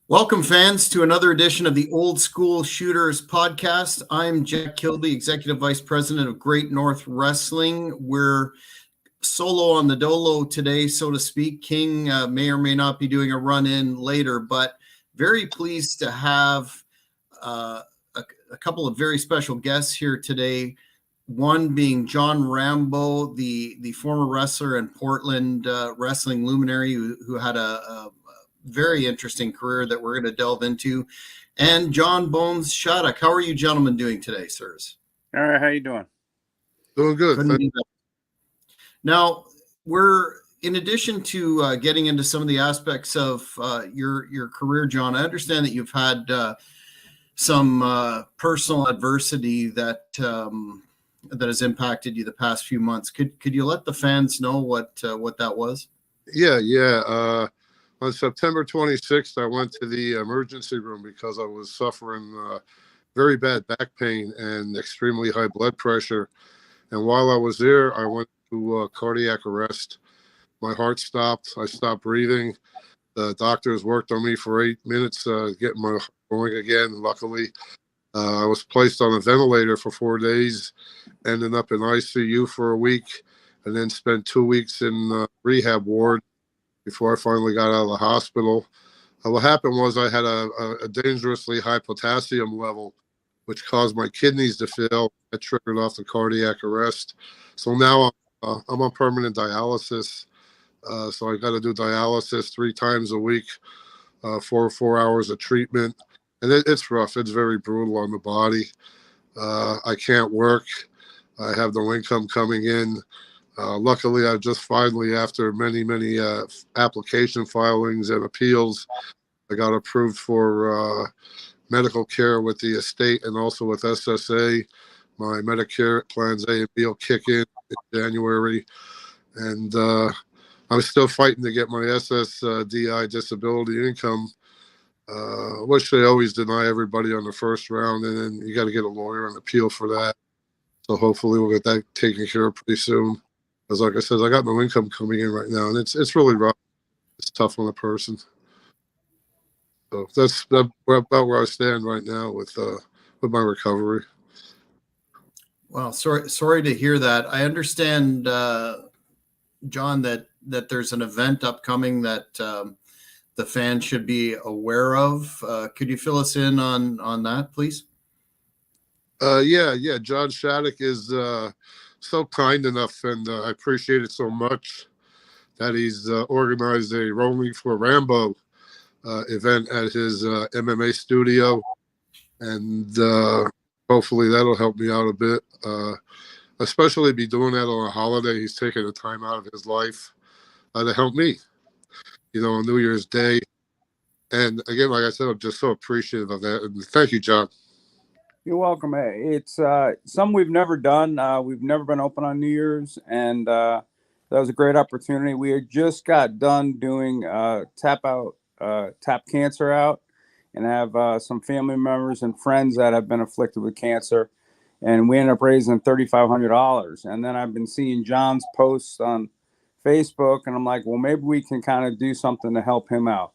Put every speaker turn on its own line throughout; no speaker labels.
Welcome, fans, to another edition of the Old School Shooters podcast. I'm Jack Kilby, Executive Vice President of Great North Wrestling. We're solo on the dolo today, so to speak. King may or may not be doing a run-in later, but very pleased to have a couple of very special guests here today. One being John Rambo, the former wrestler and Portland wrestling luminary who had a very interesting career that we're going to delve into, and John Bones Shaddock. How are you gentlemen doing today, sirs?
All right, how you doing?
Doing good.
Now, we're in addition to getting into some of the aspects of your career, John. I understand that you've had some personal adversity that has impacted you the past few months. Could you let the fans know what that was?
Yeah. On September 26th, I went to the emergency room because I was suffering very bad back pain and extremely high blood pressure. And while I was there, I went to cardiac arrest. My heart stopped. I stopped breathing. The doctors worked on me for 8 minutes, getting my heart going again. Luckily, I was placed on a ventilator for 4 days, ended up in ICU for a week, and then spent 2 weeks in rehab ward before I finally got out of the hospital. What happened was I had a dangerously high potassium level, which caused my kidneys to fail. That triggered off the cardiac arrest. So now I'm on permanent dialysis. So I got to do dialysis 3 times a week for 4 hours of treatment. And it's rough. It's very brutal on the body. I can't work. I have no income coming in. Luckily, I just finally, after many application filings and appeals, I got approved for medical care with the estate and also with SSA. My Medicare plans A and B will kick in January. And I'm still fighting to get my SSDI disability income, which they always deny everybody on the first round. And then you got to get a lawyer and appeal for that. So hopefully we'll get that taken care of pretty soon. Because like I said, I got no income coming in right now, and it's really rough. It's tough on a person. So that's about where I stand right now with my recovery.
Well, sorry to hear that. I understand, John, that there's an event upcoming that the fans should be aware of. Could you fill us in on that, please?
Yeah. John Shaddock is so kind enough, and I appreciate it so much that he's organized a Rolling for Rambo event at his MMA studio, and hopefully that'll help me out a bit. Especially be doing that on a holiday. He's taking the time out of his life to help me, on New Year's Day. And again, like I said, I'm just so appreciative of that. And thank you, John.
You're welcome. Hey, it's something we've never done. We've never been open on New Year's, and that was a great opportunity. We had just got done doing Tap Cancer Out, and have some family members and friends that have been afflicted with cancer, and we ended up raising $3,500. And then I've been seeing John's posts on Facebook, and I'm like, well, maybe we can kind of do something to help him out.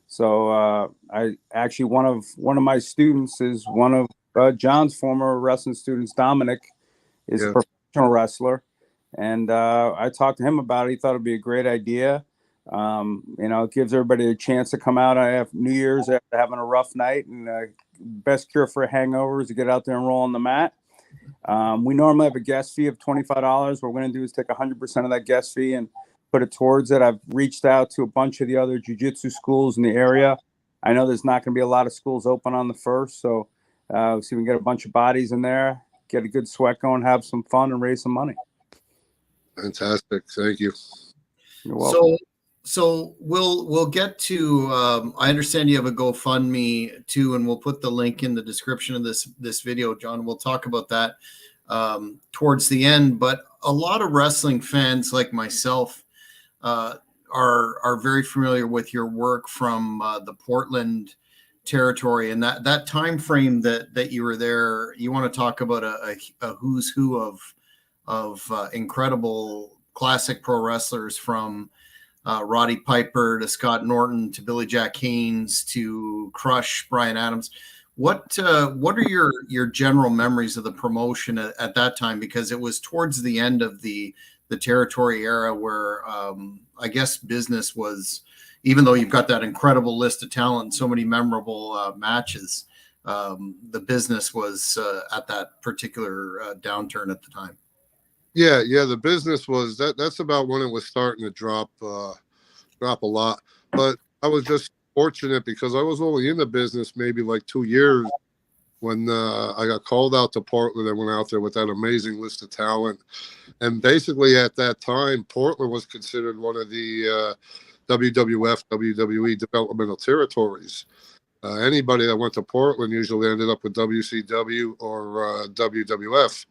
So I actually one of my students is one of John's former wrestling students. Dominic is a professional wrestler, and I talked to him about it. He thought it'd be a great idea. It gives everybody a chance to come out after New Year's after having a rough night, and best cure for a hangover is to get out there and roll on the mat. We normally have a guest fee of $25. What we're going to do is take 100% of that guest fee and put it towards it. I've reached out to a bunch of the other jiu-jitsu schools in the area. I know there's not going to be a lot of schools open on the 1st, so see if we can get a bunch of bodies in there, get a good sweat going, have some fun, and raise some money.
Fantastic. Thank you.
You're welcome.
So we'll get to. I understand you have a GoFundMe too, and we'll put the link in the description of this video, John. We'll talk about that towards the end. But a lot of wrestling fans like myself are very familiar with your work from the Portland territory, and that time frame that you were there. You want to talk about a who's who of incredible classic pro wrestlers from Roddy Piper to Scott Norton to Billy Jack Haynes to Crush Brian Adams. What are your general memories of the promotion at that time? Because it was towards the end of the territory era where I guess business was, even though you've got that incredible list of talent and so many memorable matches, the business was at that particular downturn at the time.
Yeah, the business was that's about when it was starting to drop a lot. But I was just fortunate because I was only in the business maybe like 2 years when I got called out to Portland. I went out there with that amazing list of talent. And basically at that time, Portland was considered one of the WWF, WWE developmental territories. Anybody that went to Portland usually ended up with WCW or WWF.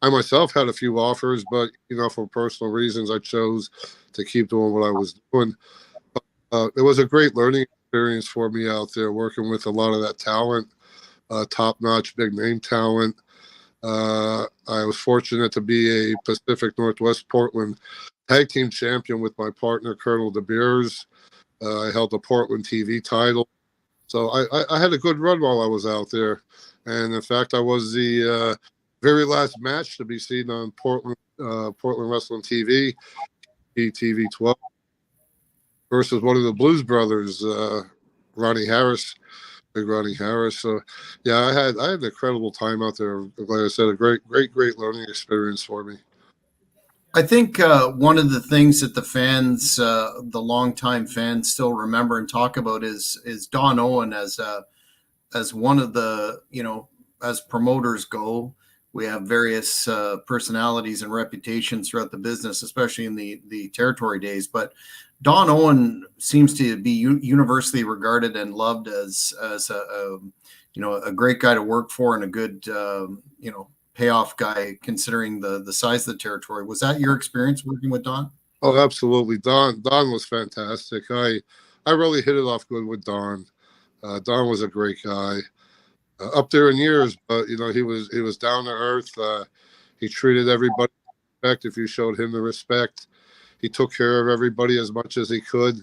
I myself had a few offers, but, for personal reasons, I chose to keep doing what I was doing. It was a great learning experience for me out there, working with a lot of that talent, top-notch, big-name talent. I was fortunate to be a Pacific Northwest Portland tag team champion with my partner, Colonel De Beers. I held the Portland TV title. So I had a good run while I was out there. And in fact, I was the very last match to be seen on Portland Wrestling TV, TV 12, versus one of the Blues Brothers, Ronnie Harris. Big Ronnie Harris. So, yeah, I had an incredible time out there. Like I said, a great learning experience for me.
I think one of the things that the fans, the longtime fans, still remember and talk about is Don Owen as one of the, as promoters go. We have various personalities and reputations throughout the business, especially in the territory days. But Don Owen seems to be universally regarded and loved as a great guy to work for and a good payoff guy considering the size of the territory. Was that your experience working with Don?
Oh, absolutely. Don was fantastic. I really hit it off good with Don. Don was a great guy. Up there in years, but he was down to earth. He treated everybody with respect if you showed him the respect. He took care of everybody as much as he could.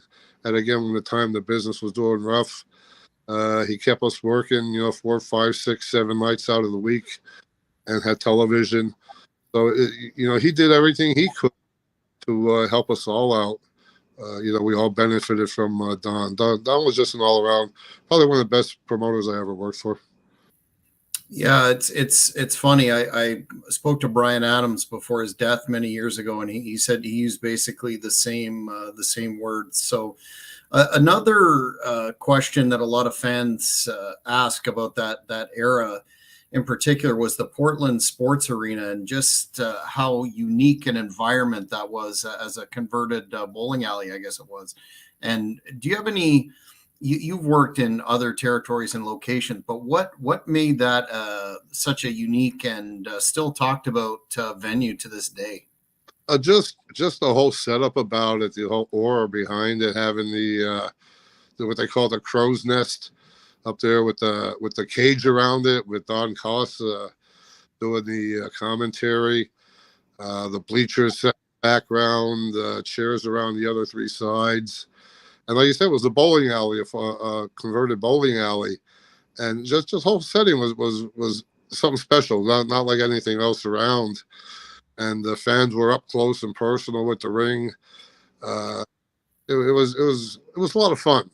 And again, when the time the business was doing rough, he kept us working, 4, 5, 6, 7 nights out of the week, and had television. So he did everything he could to help us all out. We all benefited from Don. Don was just an all around, probably one of the best promoters I ever worked for.
Yeah, it's funny. I spoke to Brian Adams before his death many years ago, and he said he used basically the same words. So another question that a lot of fans ask about that era in particular was the Portland Sports Arena and just how unique an environment that was as a converted bowling alley, I guess it was. And do you have any? You've worked in other territories and locations, but what made that such a unique and still talked about venue to this day?
Just the whole setup about it, the whole aura behind it, having the what they call the crow's nest up there with the cage around it, with Don Koss doing the commentary, the bleachers set background, chairs around the other 3 sides. And like you said, it was a bowling alley, a converted bowling alley, and just the whole setting was something special, not like anything else around. And the fans were up close and personal with the ring. It was a lot of fun,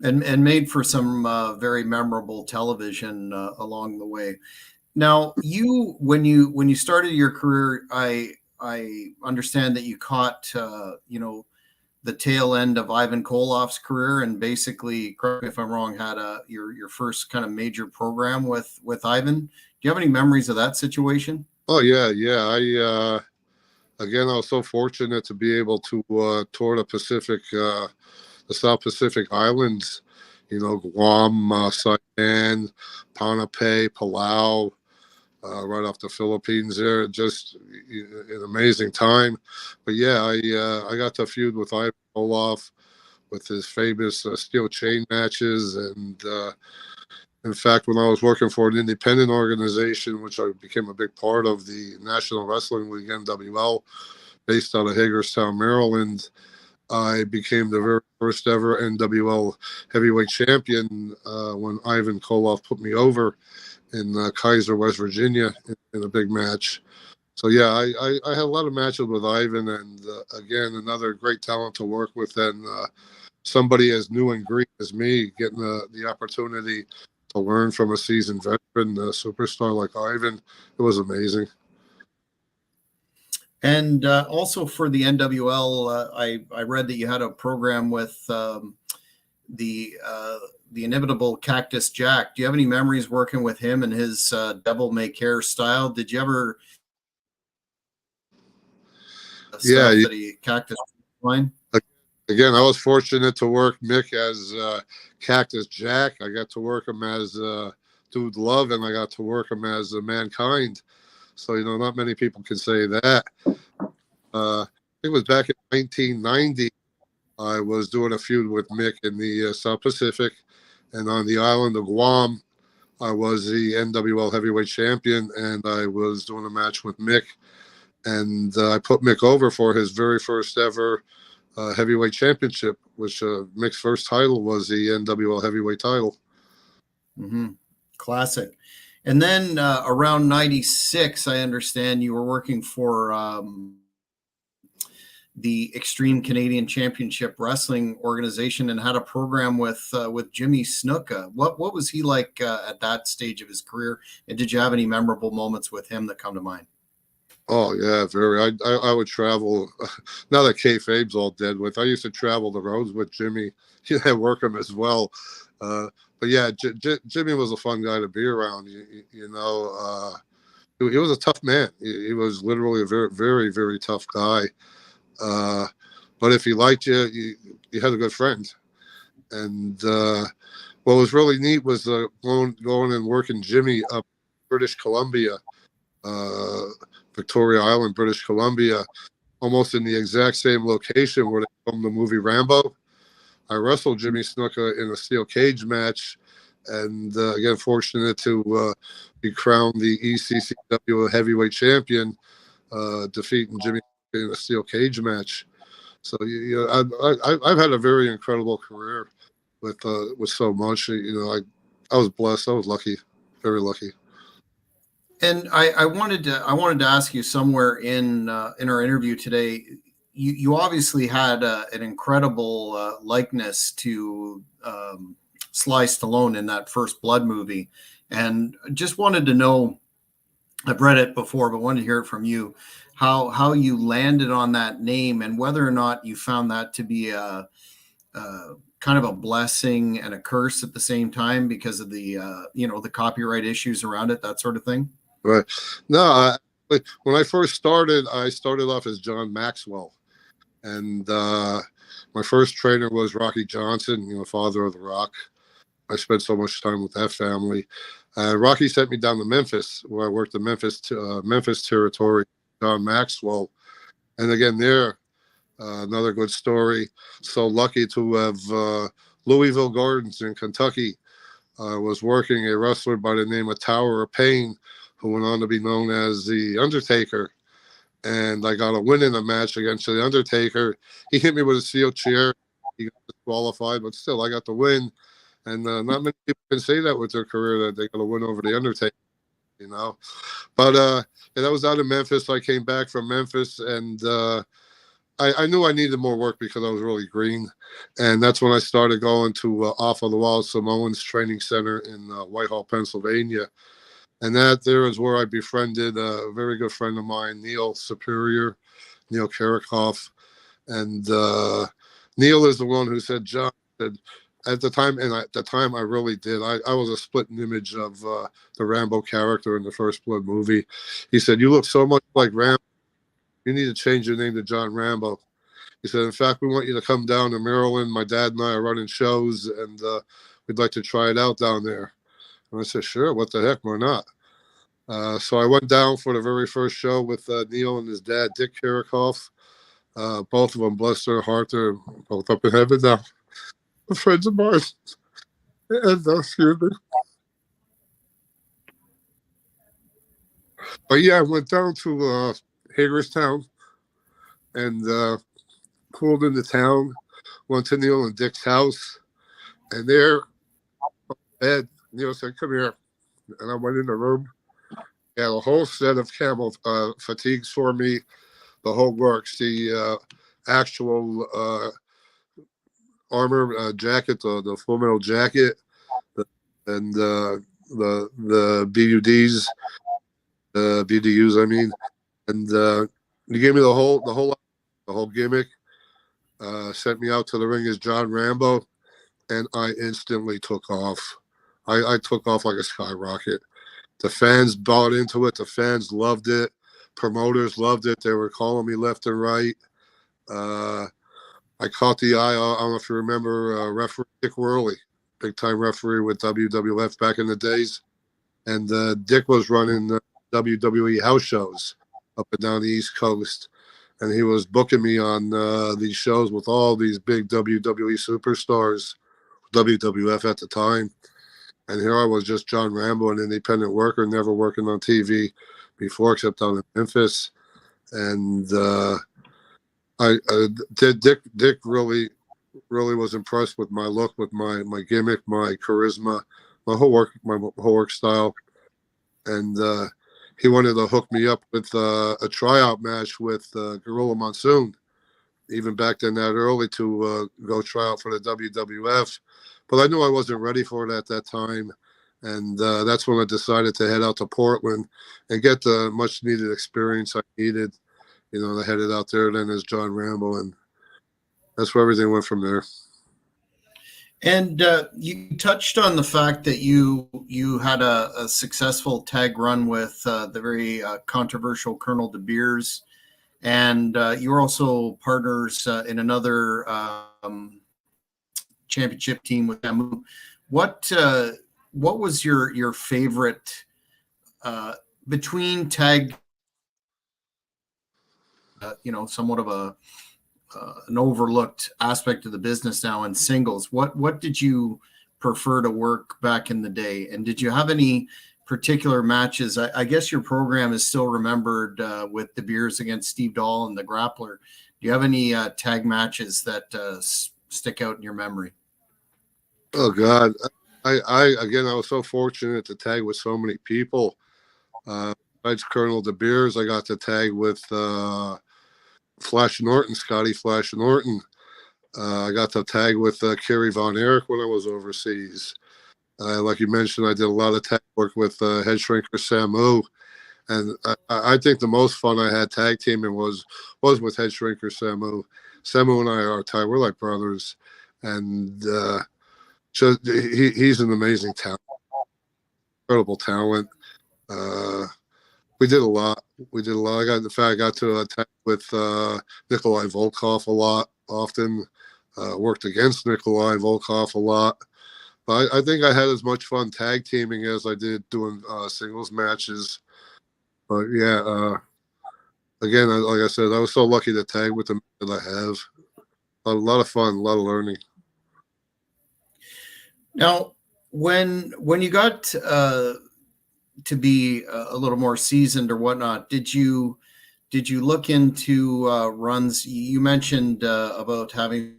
and made for some very memorable television along the way. Now, when you started your career, I understand that you caught the tail end of Ivan Koloff's career, and basically, correct me if I'm wrong, had your first kind of major program with Ivan. Do you have any memories of that situation?
Oh yeah. Again, I was so fortunate to be able to tour the South Pacific Islands. Guam, Saipan, Ponape, Palau, right off the Philippines there. Just an amazing time. But yeah, I got to feud with Ivan Koloff with his famous steel chain matches. And in fact, when I was working for an independent organization, which I became a big part of, the National Wrestling League, NWL, based out of Hagerstown, Maryland. I became the very first ever NWL heavyweight champion when Ivan Koloff put me over in Kaiser, West Virginia, in a big match. So yeah, I had a lot of matches with Ivan, and again, another great talent to work with, and somebody as new and green as me, getting the opportunity to learn from a seasoned veteran, a superstar like Ivan. It was amazing.
And also for the NWL, I read that you had a program with the inimitable Cactus Jack. Do you have any memories working with him and his devil may care style? Did you ever
Yeah,
that he Cactus line?
Again, I was fortunate to work Mick as Cactus Jack. I got to work him as Dude Love, and I got to work him as Mankind. So, not many people can say that. I think it was back in 1990. I was doing a feud with Mick in the South Pacific, and on the island of Guam, I was the NWL heavyweight champion, and I was doing a match with Mick, and I put Mick over for his very first ever heavyweight championship, which Mick's first title was the NWL heavyweight title.
Mm-hmm. Classic. And then around 96, I understand you were working for the Extreme Canadian Championship Wrestling organization and had a program with Jimmy Snuka. What was he like at that stage of his career? And did you have any memorable moments with him that come to mind?
Oh yeah, very. I would travel. Now that kayfabe's all dead with, I used to travel the roads with Jimmy. Yeah, work him as well. But yeah, Jimmy was a fun guy to be around. He was a tough man. He was literally a very, very, very tough guy. But if he liked you, you had a good friend. And what was really neat was going and working Jimmy up British Columbia. Victoria Island, British Columbia, almost in the exact same location where they filmed the movie Rambo. I wrestled Jimmy Snuka in a steel cage match, and again, fortunate to be crowned the ECCW heavyweight champion, defeating Jimmy in a steel cage match. So I've had a very incredible career with so much. I was blessed. I was lucky, very lucky.
And I wanted to ask you somewhere in our interview today. You obviously had an incredible likeness to Sly Stallone in that First Blood movie, and just wanted to know. I've read it before, but wanted to hear it from you. How you landed on that name, and whether or not you found that to be a kind of a blessing and a curse at the same time because of the the copyright issues around it, that sort of thing.
Right. No, when I first started, I started off as John Maxwell. And my first trainer was Rocky Johnson, father of The Rock. I spent so much time with that family. Rocky sent me down to Memphis, where I worked the Memphis territory, John Maxwell. And again, there, another good story. So lucky to have Louisville Gardens in Kentucky. I was working a wrestler by the name of Tower of Pain, who went on to be known as The Undertaker. And I got a win in a match against The Undertaker. He hit me with a steel chair. He got disqualified, but still, I got the win. And not many people can say that with their career, that they got a win over The Undertaker, But that was out of Memphis. I came back from Memphis, and I knew I needed more work because I was really green. And that's when I started going to Off of the Wall Samoans Training Center in Whitehall, Pennsylvania. And that there is where I befriended a very good friend of mine, Neil Superior, Neil Karikoff. And Neil is the one who said, John, at the time, and at the time I really did, I was a split image of the Rambo character in the First Blood movie. He said, you look so much like Rambo. You need to change your name to John Rambo. He said, in fact, we want you to come down to Maryland. My dad and I are running shows, and we'd like to try it out down there. And I said, sure, what the heck, why not? So I went down for the very first show with Neil and his dad, Dick Karikoff. Both of them, bless their heart, they're both up in heaven now. Friends of mine. And, excuse me. But yeah, I went down to Hagerstown, and pulled into town, went to Neil and Dick's house, and there, bed, Neil said, "Come here," and I went in the room. He had a whole set of camel fatigues for me, the whole works, the actual armor jacket, the full metal jacket, and the BUDs, BDUs, I mean, and he gave me the whole gimmick. Sent me out to the ring as John Rambo, and I instantly took off. I took off like a skyrocket. The fans bought into it. The fans loved it. Promoters loved it. They were calling me left and right. I caught the eye. I don't know if you remember referee Dick Worley, big time referee with WWF back in the days. And Dick was running the WWE house shows up and down the East Coast. And he was booking me on these shows with all these big WWE superstars, WWF at the time. And here I was, just John Rambo, an independent worker, never working on TV before, except down in Memphis. And Dick really was impressed with my look, with my gimmick, my charisma, my whole work style. And he wanted to hook me up with a tryout match with Gorilla Monsoon, even back then that early, to go try out for the WWF. But I knew I wasn't ready for it at that time. And that's when I decided to head out to Portland and get the much needed experience I needed. You know, I headed out there then as John Rambo, and that's where everything went from there.
And you touched on the fact that you had a successful tag run with the very controversial Colonel De Beers, and you were also partners in another championship team with Samu. What was your favorite between tag? Somewhat of an overlooked aspect of the business now in singles. What did you prefer to work back in the day? And did you have any particular matches? I guess your program is still remembered with De Beers against Steve Dahl and the Grappler. Do you have any tag matches that stick out in your memory?
Oh God. I was so fortunate to tag with so many people. Besides Colonel De Beers, I got to tag with Flash Norton, Scotty Flash Norton. I got to tag with Kerry Von Erich when I was overseas. Like you mentioned, I did a lot of tag work with head shrinker Samu. And I think the most fun I had tag teaming was with head shrinker Samu. Samu and I are tied. We're like brothers. And he's an amazing talent, incredible talent. We did a lot. I got to attack with Nikolai Volkov often. Worked against Nikolai Volkov a lot. But I think I had as much fun tag teaming as I did doing singles matches. But yeah, again, like I said, I was so lucky to tag with them that I have. A lot of fun, a lot of learning.
Now, when you got to be a little more seasoned or whatnot, did you look into runs? You mentioned about having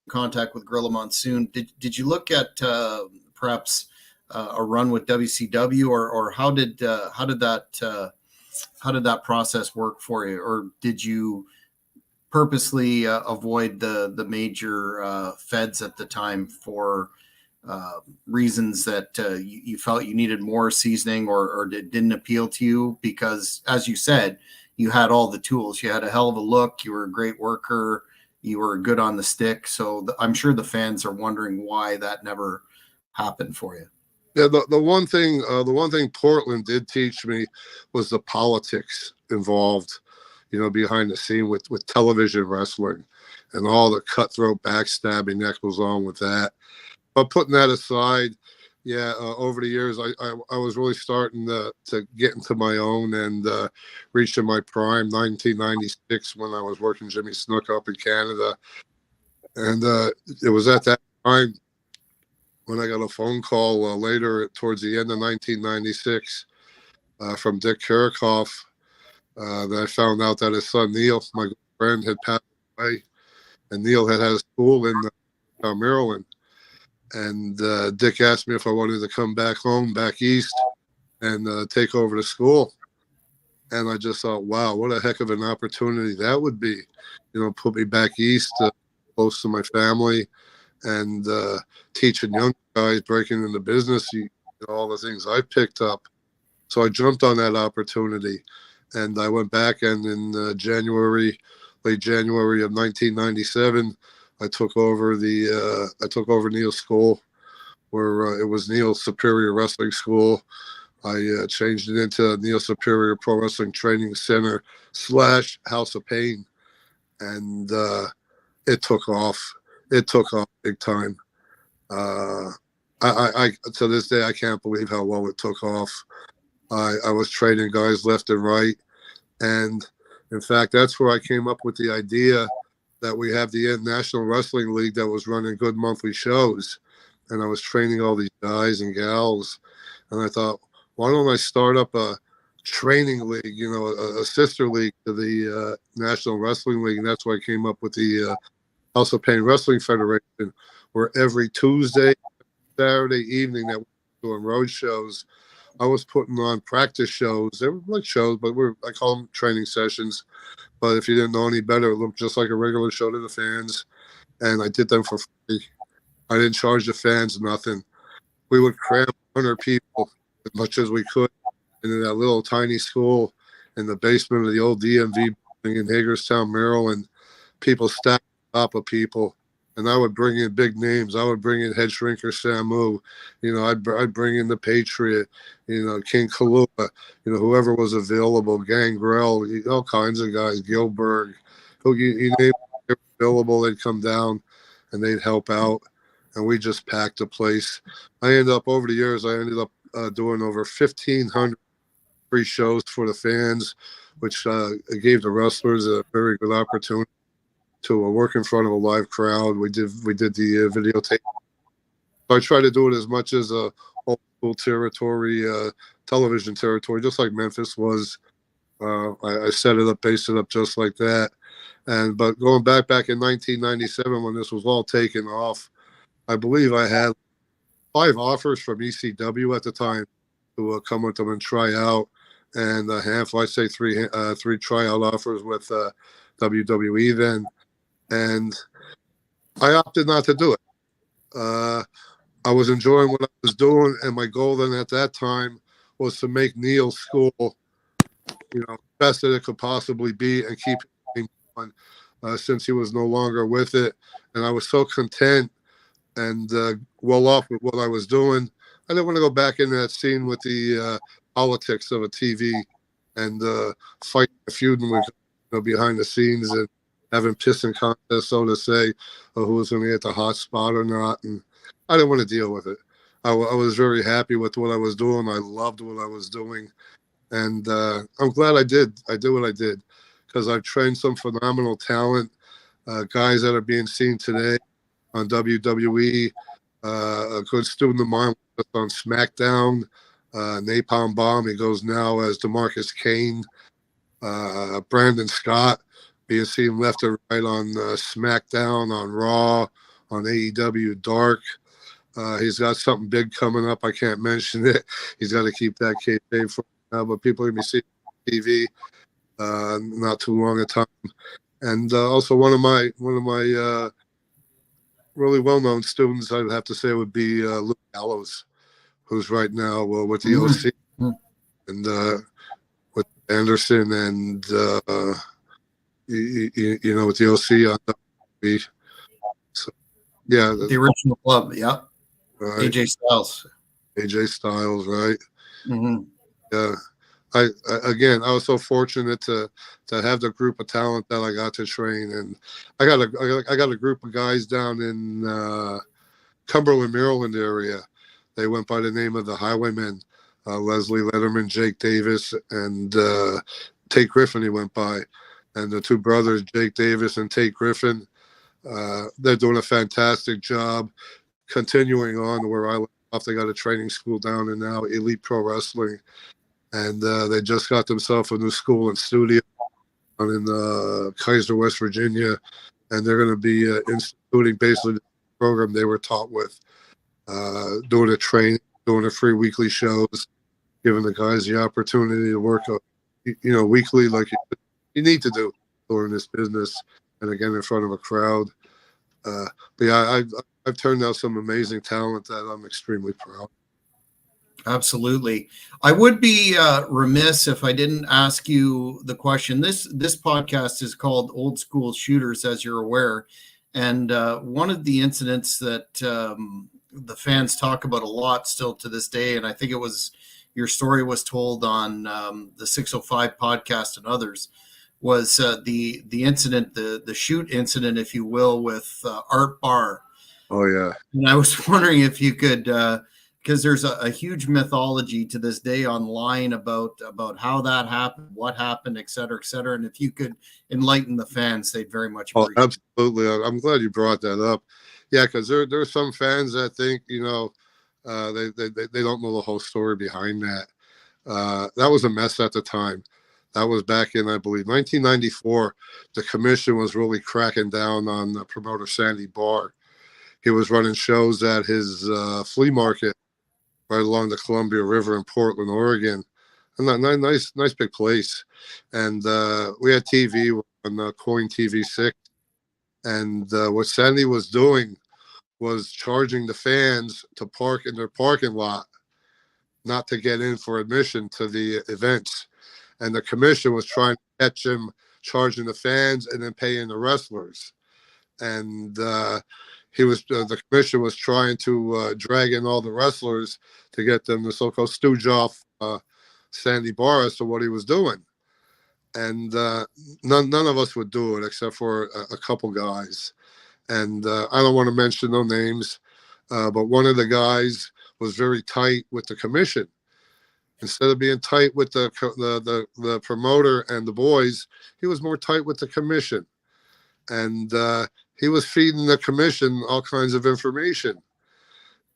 contact with Gorilla Monsoon. Did you look at perhaps a run with WCW, or how did that process work for you, or did you purposely avoid the major feds at the time for reasons that you felt you needed more seasoning, or didn't appeal to you? Because, as you said, you had all the tools. You had a hell of a look. You were a great worker. You were good on the stick. So I'm sure the fans are wondering why that never happened for you.
Yeah, the one thing Portland did teach me was the politics involved, behind the scene with television wrestling and all the cutthroat backstabbing that goes on with that. But putting that aside, yeah, over the years, I was really starting to get into my own and reaching my prime, 1996, when I was working Jimmy Snook up in Canada. And it was at that time when I got a phone call later towards the end of 1996 from Dick Kirchhoff that I found out that his son Neil, my friend had passed away, and Neil had a school in Maryland. And Dick asked me if I wanted to come back home, back east, and take over the school. And I just thought, wow, what a heck of an opportunity that would be. Put me back east, close to my family, and teaching young guys, breaking into business, all the things I picked up. So I jumped on that opportunity, and I went back, and in late January of 1997, I took over Neil's school, where it was Neil's Superior Wrestling School. I changed it into Neil Superior Pro Wrestling Training Center / House of Pain, and it took off. It took off big time. I to this day I can't believe how well it took off. I was training guys left and right, and in fact, that's where I came up with the idea that we have the International Wrestling League that was running good monthly shows, and I was training all these guys and gals, and I thought, why don't I start up a training league, a sister league to the National Wrestling League, and that's why I came up with the House of Pain Wrestling Federation, where every Tuesday, Saturday evening that we were doing road shows, I was putting on practice shows. They were like shows, but I call them training sessions. But if you didn't know any better, it looked just like a regular show to the fans. And I did them for free. I didn't charge the fans nothing. We would cram 100 people as much as we could into that little tiny school in the basement of the old DMV building in Hagerstown, Maryland. People stacked on top of people. And I would bring in big names. I would bring in Head Shrinker Samu. I'd bring in the Patriot, King Kalua, whoever was available, Gangrel, all kinds of guys, Gilbert. You name it, available, they'd come down and they'd help out. And we just packed the place. Over the years, I ended up doing over 1,500 free shows for the fans, which gave the wrestlers a very good opportunity to work in front of a live crowd. We did the videotape. So I try to do it as much as a old school territory, television territory, just like Memphis was. I set it up, based it up just like that. But going back in 1997, when this was all taken off, I believe I had 5 offers from ECW at the time to come with them and try out, and a handful, I'd say 3 tryout offers with WWE then. And I opted not to do it. I was enjoying what I was doing, and my goal then at that time was to make Neil's school, best that it could possibly be, and keep it going, since he was no longer with it. And I was so content and well off with what I was doing. I didn't want to go back into that scene with the politics of a TV and fighting, feuding with behind the scenes and having pissing contests, so to say, of who was going to get the hot spot or not. And I didn't want to deal with it. I was very happy with what I was doing. I loved what I was doing. And I'm glad I did. I did what I did, because I've trained some phenomenal talent, guys that are being seen today on WWE. A good student of mine was on SmackDown, Napalm Bomb. He goes now as DeMarcus Kane. Brandon Scott, being seen left and right on SmackDown, on Raw, on AEW Dark. He's got something big coming up. I can't mention it. He's got to keep that kayfabe for now, but people are going to be seeing TV not too long a time. And also one of my really well-known students, I'd have to say, would be Luke Gallows, who's right now with the OC and with Anderson and with the OC on WWE. So, yeah,
the original club, yeah.
Right.
AJ Styles,
right?
Mm-hmm.
Yeah. I was so fortunate to have the group of talent that I got to train, and I got a group of guys down in Cumberland, Maryland area. They went by the name of the Highwaymen, Leslie Letterman, Jake Davis, and Tate Griffin. He went by, and the 2 brothers, Jake Davis and Tate Griffin. They're doing a fantastic job, continuing on where I left off. They got a training school down in now Elite Pro Wrestling. And they just got themselves a new school and studio in Kaiser, West Virginia, and they're going to be instituting basically the program they were taught with, doing a training, doing a free weekly shows, giving the guys the opportunity to work, weekly like you need to do during this business, and again in front of a crowd. But yeah, I've turned out some amazing talent that I'm extremely proud.
Absolutely. I would be remiss if I didn't ask you the question. This podcast is called Old School Shooters, as you're aware. And one of the incidents that the fans talk about a lot still to this day, and I think it was your story was told on the 605 podcast and others, was the incident, the shoot incident, if you will, with Art Barr.
Oh, yeah.
And I was wondering if you could... because there's a huge mythology to this day online about how that happened, what happened, et cetera, et cetera. And if you could enlighten the fans, they'd very much appreciate it.
Absolutely. I'm glad you brought that up. Yeah, because there are some fans that think, they don't know the whole story behind that. That was a mess at the time. That was back in, I believe, 1994. The commission was really cracking down on promoter Sandy Barr. He was running shows at his flea market right along the Columbia River in Portland, Oregon. And nice big place. And we had TV on Coin TV 6. And what Sandy was doing was charging the fans to park in their parking lot, not to get in for admission to the events. And the commission was trying to catch him charging the fans and then paying the wrestlers. And the commission was trying to drag in all the wrestlers to get them to so-called stooge off Sandy Barr as to what he was doing. And none of us would do it except for a couple guys. And I don't want to mention no names, but one of the guys was very tight with the commission. Instead of being tight with the promoter and the boys, he was more tight with the commission. And he was feeding the commission all kinds of information.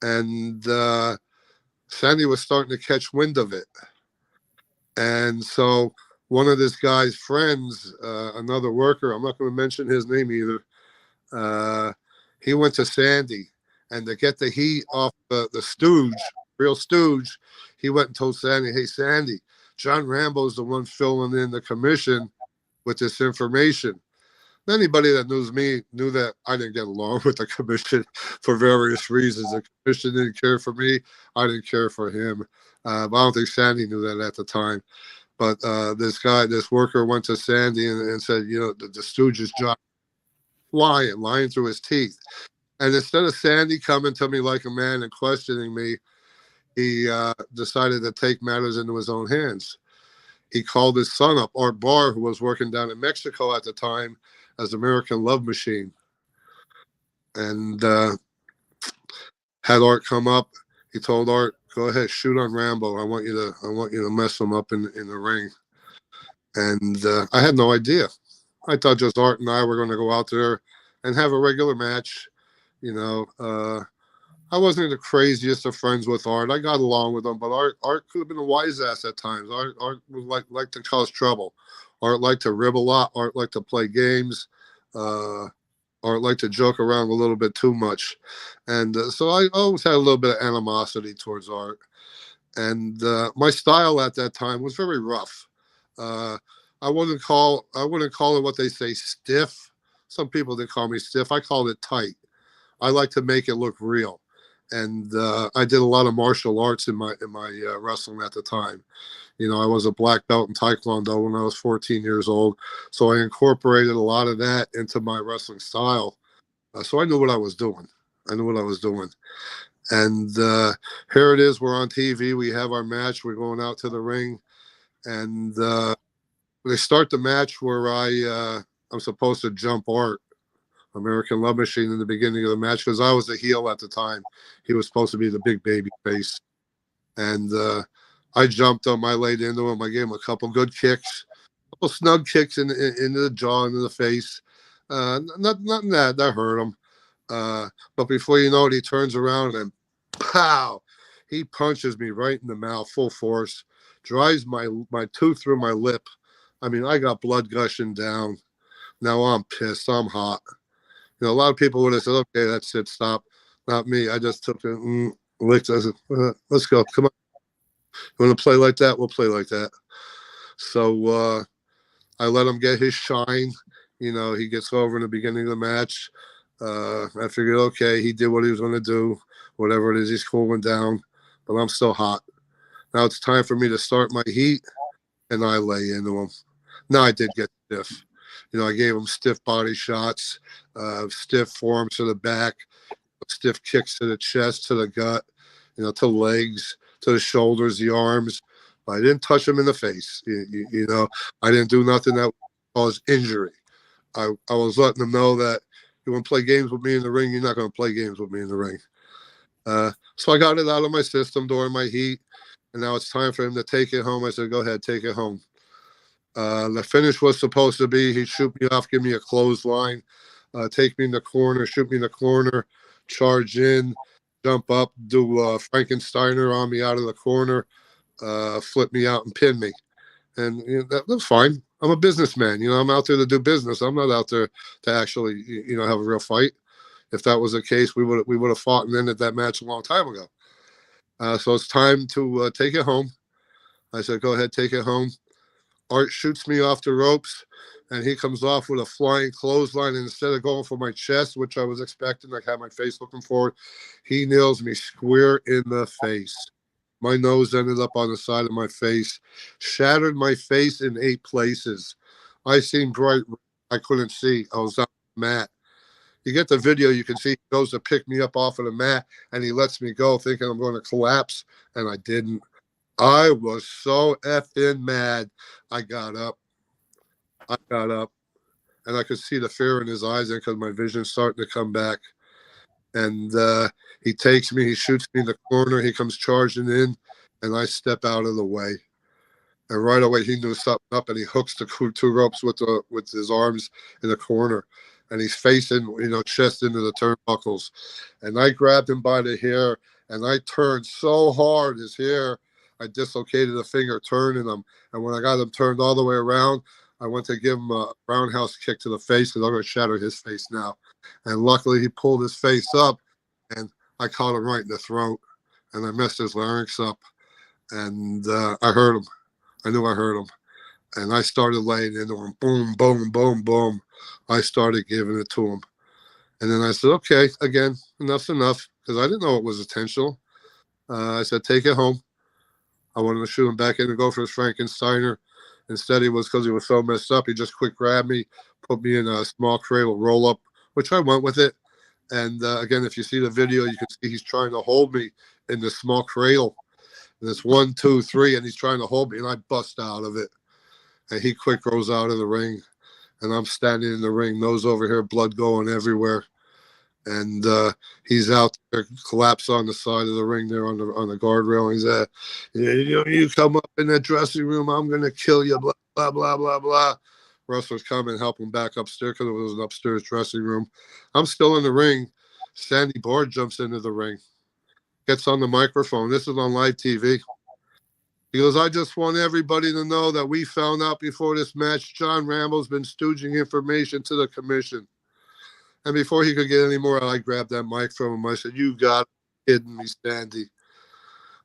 And Sandy was starting to catch wind of it. And so one of this guy's friends, another worker, I'm not going to mention his name either, he went to Sandy. And to get the heat off the stooge, real stooge, he went and told Sandy, hey, Sandy, John Rambo's the one filling in the commission with this information. Anybody that knows me knew that I didn't get along with the commission for various reasons. The commission didn't care for me. I didn't care for him. But I don't think Sandy knew that at the time. But this worker went to Sandy and said, the stooge is John lying through his teeth. And instead of Sandy coming to me like a man and questioning me, he decided to take matters into his own hands. He called his son up, Art Barr, who was working down in Mexico at the time as American Love Machine, and had Art come up. He told Art, "Go ahead, shoot on Rambo. I want you to mess him up in the ring." And I had no idea. I thought just Art and I were going to go out there and have a regular match. I wasn't the craziest of friends with Art. I got along with him, but Art could have been a wise ass at times. Art was like to cause trouble. Art liked to rib a lot. Art liked to play games. Art liked to joke around a little bit too much. And so I always had a little bit of animosity towards Art. And my style at that time was very rough. I wouldn't call it what they say stiff. Some people did call me stiff. I called it tight. I like to make it look real. And I did a lot of martial arts in my wrestling at the time. I was a black belt in Taekwondo when I was 14 years old. So I incorporated a lot of that into my wrestling style. So I knew what I was doing. And here it is. We're on TV. We have our match. We're going out to the ring. And they start the match where I'm supposed to jump Art, American Love Machine, in the beginning of the match because I was the heel at the time. He was supposed to be the big baby face. And I jumped him. I laid into him. I gave him a couple good kicks, a couple snug kicks into the jaw, into the face. Nothing that hurt him. But before you know it, he turns around and pow! He punches me right in the mouth, full force, drives my tooth through my lip. I mean, I got blood gushing down. Now I'm pissed. I'm hot. A lot of people would have said, okay, that's it, stop. Not me. I just took it, licked. I said, let's go. Come on. You want to play like that? We'll play like that. So I let him get his shine. He gets over in the beginning of the match. I figured, okay, he did what he was going to do. Whatever it is, he's cooling down. But I'm still hot. Now it's time for me to start my heat, and I lay into him. Now I did get stiff. I gave him stiff body shots, stiff forearms to the back, stiff kicks to the chest, to the gut, to the legs, to the shoulders, the arms. But I didn't touch him in the face. I didn't do nothing that would cause injury. I was letting him know that you want to play games with me in the ring, you're not going to play games with me in the ring. So I got it out of my system during my heat, and now it's time for him to take it home. I said, go ahead, take it home. The finish was supposed to be he'd shoot me off, give me a clothesline, take me in the corner, shoot me in the corner, charge in, jump up, do Frankensteiner on me out of the corner, flip me out and pin me. And that was fine. I'm a businessman. I'm out there to do business. I'm not out there to actually, have a real fight. If that was the case, we would have fought and ended that match a long time ago. So it's time to take it home. I said, go ahead, take it home. Art shoots me off the ropes, and he comes off with a flying clothesline. And instead of going for my chest, which I was expecting, I had my face looking forward, he nails me square in the face. My nose ended up on the side of my face, shattered my face in 8 places. I seen bright. I couldn't see. I was on the mat. You get the video, you can see he goes to pick me up off of the mat, and he lets me go thinking I'm going to collapse, and I didn't. I was so effing mad. I got up, and I could see the fear in his eyes because my vision's starting to come back. And he takes me, he shoots me in the corner, he comes charging in, and I step out of the way. And right away, he knew something up, and he hooks the 2 ropes with his arms in the corner. And he's facing, chest into the turnbuckles. And I grabbed him by the hair, and I turned so hard, his hair, I dislocated a finger turning him. And when I got him turned all the way around, I went to give him a roundhouse kick to the face because I'm going to shatter his face now. And luckily, he pulled his face up, and I caught him right in the throat. And I messed his larynx up. And I hurt him. I knew I hurt him. And I started laying into him. Boom, boom, boom, boom. I started giving it to him. And then I said, okay, again, enough's enough, because I didn't know it was intentional. I said, take it home. I wanted to shoot him back in and go for his Frankensteiner. Instead, because he was so messed up, he just quick grabbed me, put me in a small cradle roll-up, which I went with it. And again, if you see the video, you can see he's trying to hold me in this small cradle. And it's 1, 2, 3, and he's trying to hold me, and I bust out of it. And he quick goes out of the ring. And I'm standing in the ring, nose over here, blood going everywhere. And he's out there, collapsed on the side of the ring there on the guardrail. He's you come up in that dressing room, I'm going to kill you, blah, blah, blah, blah, blah. Wrestlers come and help him back upstairs because it was an upstairs dressing room. I'm still in the ring. Sandy Bard jumps into the ring, gets on the microphone. This is on live TV. He goes, I just want everybody to know that we found out before this match John Rambo's been stooging information to the commission. And before he could get any more, I grabbed that mic from him. I said, you got kidding me, Sandy.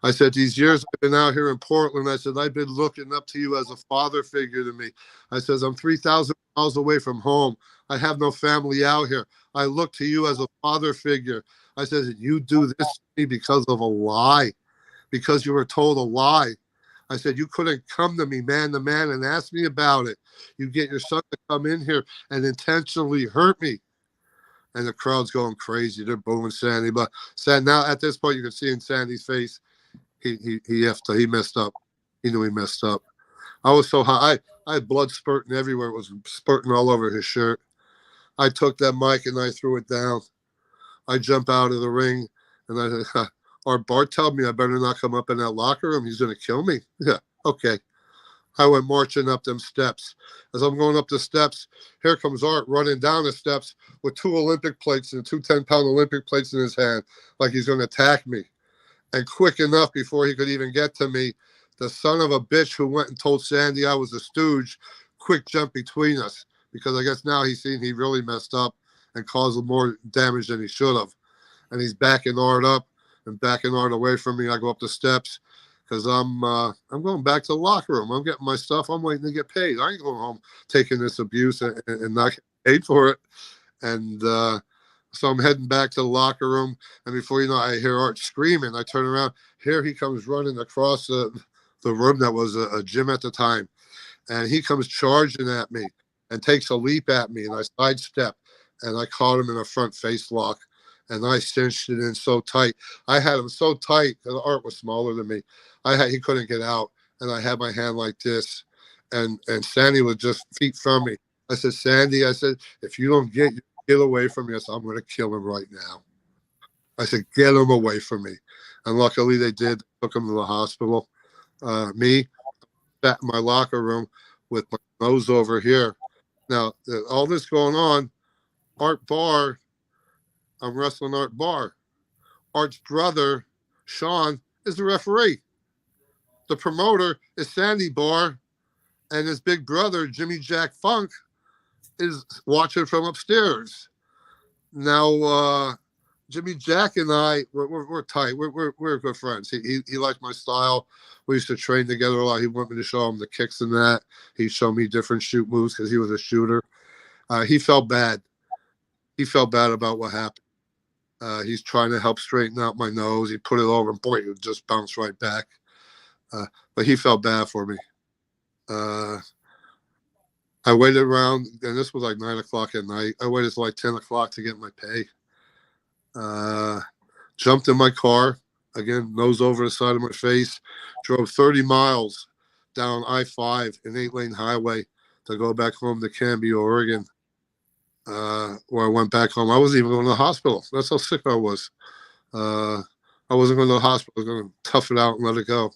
I said, these years I've been out here in Portland, I said, I've been looking up to you as a father figure to me. I says, I'm 3,000 miles away from home. I have no family out here. I look to you as a father figure. I said, you do this to me because of a lie, because you were told a lie. I said, you couldn't come to me man to man and ask me about it. You get your son to come in here and intentionally hurt me. And the crowd's going crazy. They're booing Sandy. But now at this point, you can see in Sandy's face, he messed up. He knew he messed up. I was so hot. I had blood spurting everywhere. It was spurting all over his shirt. I took that mic and I threw it down. I jump out of the ring and I said, our Bart told me I better not come up in that locker room. He's going to kill me. Yeah, okay. I went marching up them steps. As I'm going up the steps, here comes Art running down the steps with 2 Olympic plates and 2 10-pound Olympic plates in his hand, like he's going to attack me. And quick enough, before he could even get to me, the son of a bitch who went and told Sandy I was a stooge quick jump between us because I guess now he's seen he really messed up and caused more damage than he should have. And he's backing Art up and backing Art away from me. I go up the steps because I'm going back to the locker room. I'm getting my stuff. I'm waiting to get paid. I ain't going home taking this abuse and not getting paid for it. And so I'm heading back to the locker room. And before you know, I hear Art screaming. I turn around. Here he comes running across the room that was a gym at the time. And he comes charging at me and takes a leap at me. And I sidestep. And I caught him in a front face lock. And I cinched it in so tight. I had him so tight because Art was smaller than me. He couldn't get out. And I had my hand like this. And Sandy was just feet from me. I said, Sandy, I said, if you don't get away from me, I said, I'm going to kill him right now. I said, get him away from me. And luckily they did. Took him to the hospital. Me, sat in my locker room with my nose over here. Now, all this going on, Art Barr, I'm wrestling Art Barr. Art's brother, Sean, is the referee. The promoter is Sandy Barr, and his big brother, Jimmy Jack Funk, is watching from upstairs. Now, Jimmy Jack and I, we're tight. We're good friends. He liked my style. We used to train together a lot. He wanted me to show him the kicks and that. He'd show me different shoot moves because he was a shooter. He felt bad. He felt bad about what happened. He's trying to help straighten out my nose. He put it over and boy, it would just bounce right back. But he felt bad for me. I waited around, and this was like 9 o'clock at night. I waited till like 10 o'clock to get my pay. Jumped in my car, again, nose over the side of my face, drove 30 miles down I-5, an 8-lane highway, to go back home to Canby, Oregon, where I went back home. I wasn't even going to the hospital. That's how sick I was. I wasn't going to the hospital. I was going to tough it out and let it go.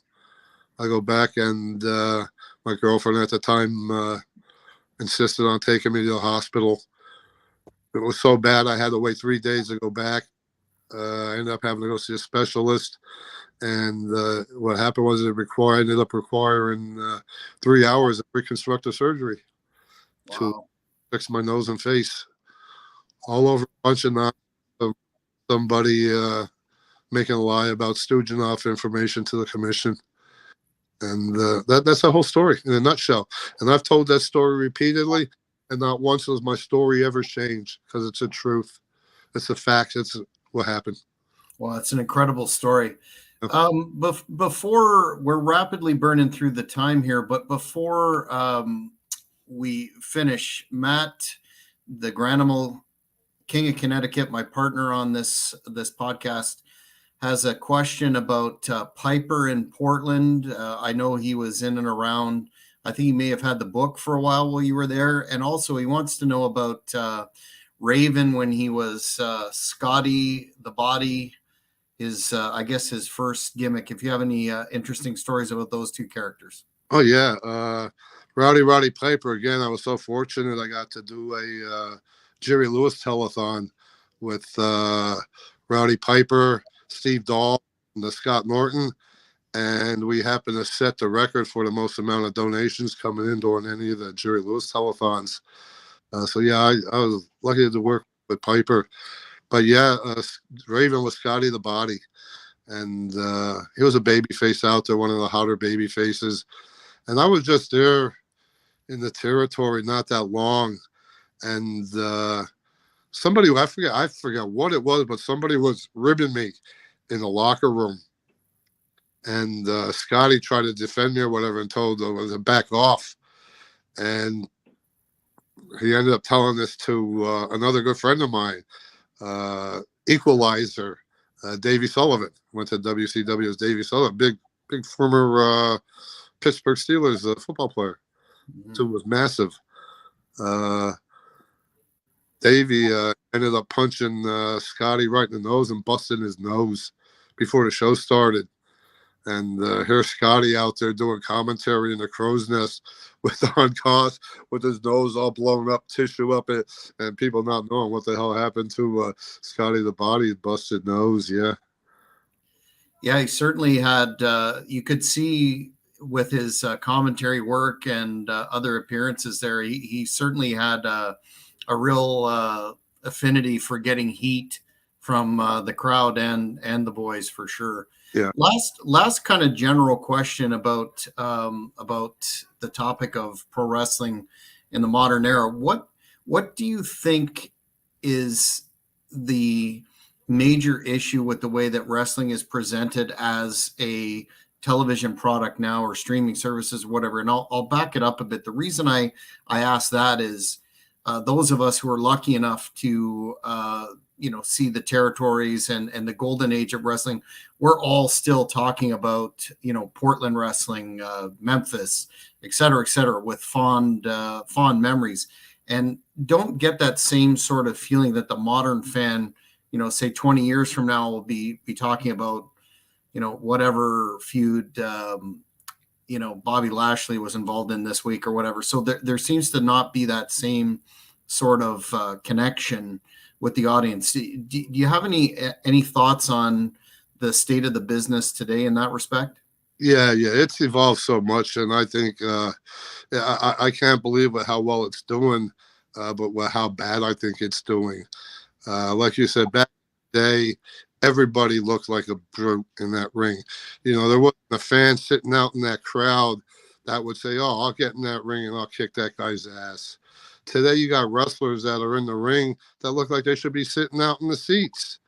I go back, and my girlfriend at the time insisted on taking me to the hospital. It was so bad I had to wait 3 days to go back. I ended up having to go see a specialist, and what happened was ended up requiring 3 hours of reconstructive surgery to fix my nose and face. All over a bunch of knots of somebody making a lie about stooging off information to the commission. And that's the whole story in a nutshell. And I've told that story repeatedly, and not once has my story ever changed because it's the truth. It's the facts. It's what happened.
Well, it's an incredible story. Before we're rapidly burning through the time here, but before we finish, Matt, the Granimal King of Connecticut, my partner on this podcast, has a question about Piper in Portland. I know he was in and around. I think he may have had the book for a while you were there. And also he wants to know about Raven when he was Scotty the Body, I guess his first gimmick. If you have any interesting stories about those two characters.
Oh, yeah. Roddy Piper, again, I was so fortunate I got to do a Jerry Lewis telethon with Rowdy Piper, Steve Dahl, and Scott Norton, and we happened to set the record for the most amount of donations coming in during any of the Jerry Lewis telethons. So yeah, I was lucky to work with Piper, but yeah, Raven was Scotty the Body, and he was a baby face out there, one of the hotter baby faces, and I was just there in the territory not that long, and somebody, I forget what it was, but somebody was ribbing me in the locker room, and Scotty tried to defend me or whatever and told him to back off, and he ended up telling this to another good friend of mine, Equalizer, Davey Sullivan. Went to WCW as Davey Sullivan, big former Pittsburgh Steelers football player. Who was massive. Davey ended up punching Scotty right in the nose and busting his nose before the show started. And here's Scotty out there doing commentary in the crow's nest with on cost, with his nose all blown up, tissue up, and people not knowing what the hell happened to Scotty the Body, busted nose. Yeah.
Yeah, he certainly had. You could see with his commentary work and other appearances there, he certainly had a real affinity for getting heat from the crowd and the boys for sure.
Yeah.
Last kind of general question about the topic of pro wrestling in the modern era. What do you think is the major issue with the way that wrestling is presented as a television product now, or streaming services or whatever? And I'll back it up a bit. The reason I ask that is those of us who are lucky enough to see the territories and the golden age of wrestling, we're all still talking about Portland wrestling, Memphis, et cetera, with fond memories, and don't get that same sort of feeling that the modern fan, say 20 years from now, will be talking about whatever feud Bobby Lashley was involved in this week or whatever. So there seems to not be that same sort of connection with the audience. Do you have any thoughts on the state of the business today in that respect?
Yeah, it's evolved so much, and I think I can't believe how well it's doing, but how bad I think it's doing. Like you said, back in the day, everybody looked like a brute in that ring. There wasn't a fan sitting out in that crowd that would say, "Oh, I'll get in that ring and I'll kick that guy's ass." Today, you got wrestlers that are in the ring that look like they should be sitting out in the seats.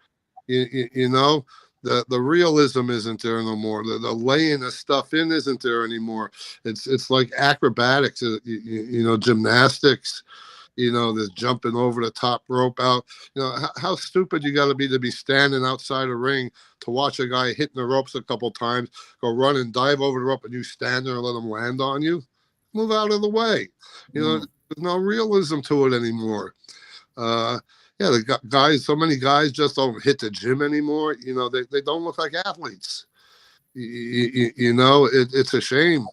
The realism isn't there no more. The laying of stuff in isn't there anymore. It's like acrobatics, gymnastics. This jumping over the top rope out. How stupid you got to be standing outside a ring to watch a guy hitting the ropes a couple times, go run and dive over the rope, and you stand there and let him land on you. Move out of the way. There's no realism to it anymore. The guys, so many guys just don't hit the gym anymore. They don't look like athletes. It's a shame.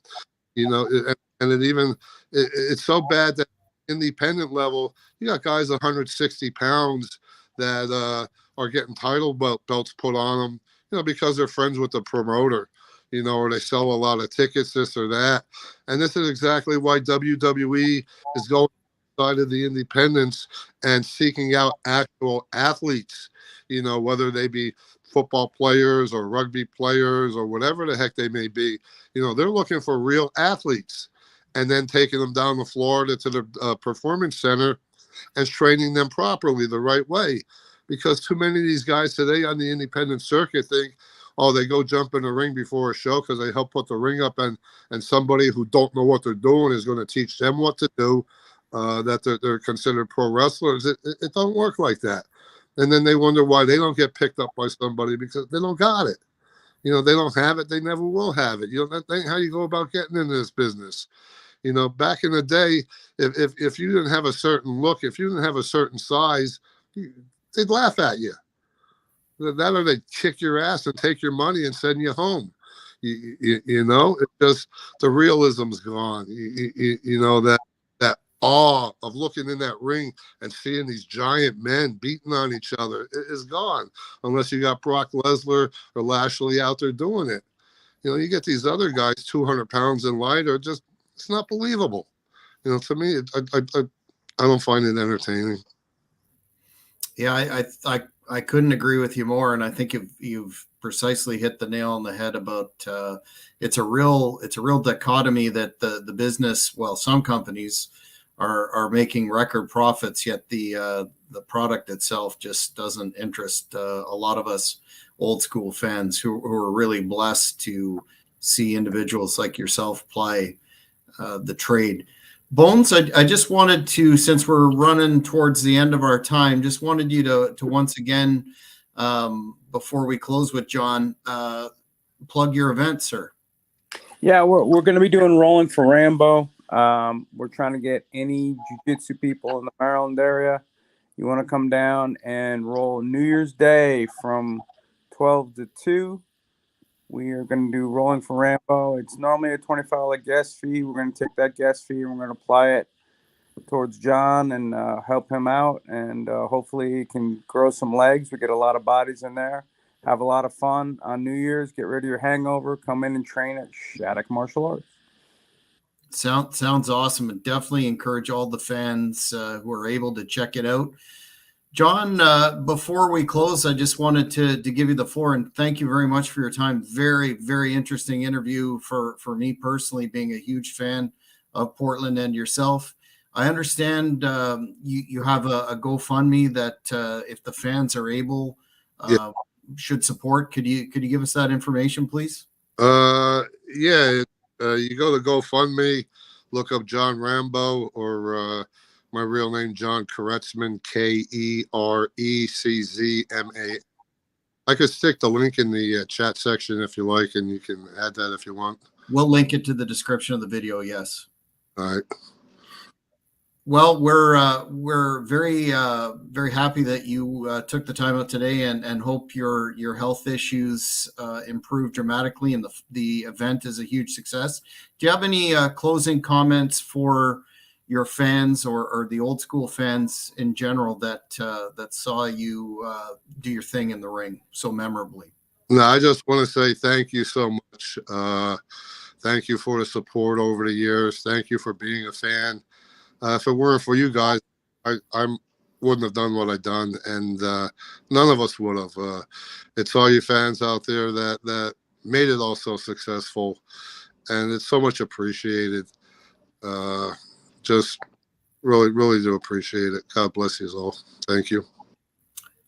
It's so bad that independent level, you got guys 160 pounds that are getting title belts put on them, because they're friends with the promoter, or they sell a lot of tickets, this or that. And this is exactly why WWE is going side of the independents and seeking out actual athletes, whether they be football players or rugby players or whatever the heck they may be. They're looking for real athletes, and then taking them down to Florida to the performance center and training them properly the right way. Because too many of these guys today on the independent circuit think, oh, they go jump in the ring before a show because they help put the ring up, and somebody who don't know what they're doing is going to teach them what to do, that they're considered pro wrestlers. It don't work like that. And then they wonder why they don't get picked up by somebody, because they don't got it. They don't have it. They never will have it. That ain't how you go about getting into this business. Back in the day, if you didn't have a certain look, if you didn't have a certain size, they'd laugh at you. That, or they'd kick your ass and take your money and send you home. It's just the realism's gone. That awe of looking in that ring and seeing these giant men beating on each other is gone, unless you got Brock Lesnar or Lashley out there doing it. You get these other guys 200 pounds and lighter, just it's not believable. To me, I don't find it entertaining.
Yeah, I couldn't agree with you more, and I think you've precisely hit the nail on the head about it's a real dichotomy that the business, well, some companies are making record profits, yet the product itself just doesn't interest a lot of us old school fans who are really blessed to see individuals like yourself play the trade. Bones, I just wanted to, since we're running towards the end of our time, just wanted you to once again, before we close with John, plug your event, sir.
Yeah, we're going to be doing Rolling for Rambo. We're trying to get any jiu-jitsu people in the Maryland area. You want to come down and roll New Year's Day from 12 to 2. We are going to do Rolling for Rambo. It's normally a $25 guest fee. We're going to take that guest fee and we're going to apply it towards John and help him out. And hopefully he can grow some legs. We get a lot of bodies in there. have a lot of fun on New Year's. Get rid of your hangover. Come in and train at Shaddock Martial Arts.
Sounds awesome, and definitely encourage all the fans who are able to check it out. John, before we close, I just wanted to give you the floor and thank you very much for your time. Very, very interesting interview for me personally, being a huge fan of Portland and yourself. I understand you have a GoFundMe that if the fans are able should support. Could you give us that information, please?
Yeah. You go to GoFundMe, look up John Rambo or my real name, John Koretzman, Kereczma. I could stick the link in the chat section if you like, and you can add that if you want.
We'll link it to the description of the video. Yes.
All right.
Well, we're very very happy that you took the time out today, and hope your health issues improve dramatically, and the event is a huge success. Do you have any closing comments for your fans or the old school fans in general that saw you do your thing in the ring so memorably?
No, I just want to say thank you so much. Thank you for the support over the years. Thank you for being a fan. If it weren't for you guys, I wouldn't have done what I've done, and none of us would have. It's all you fans out there that made it all so successful, and it's so much appreciated. Just really, really do appreciate it. God bless you all. Thank you.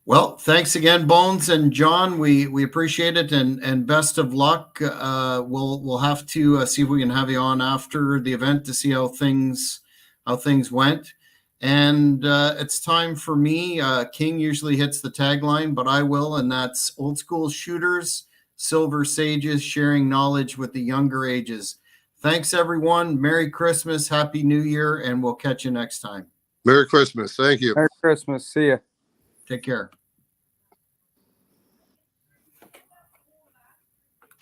Well, thanks again, Bones and John. We appreciate it, and best of luck. We'll have to see if we can have you on after the event to see how things went. And it's time for me. King usually hits the tagline, but I will, and that's old school shooters, silver sages, sharing knowledge with the younger ages. Thanks, everyone. Merry Christmas, Happy New Year, and we'll catch you next time.
Merry Christmas. Thank you.
Merry Christmas. See ya.
Take care.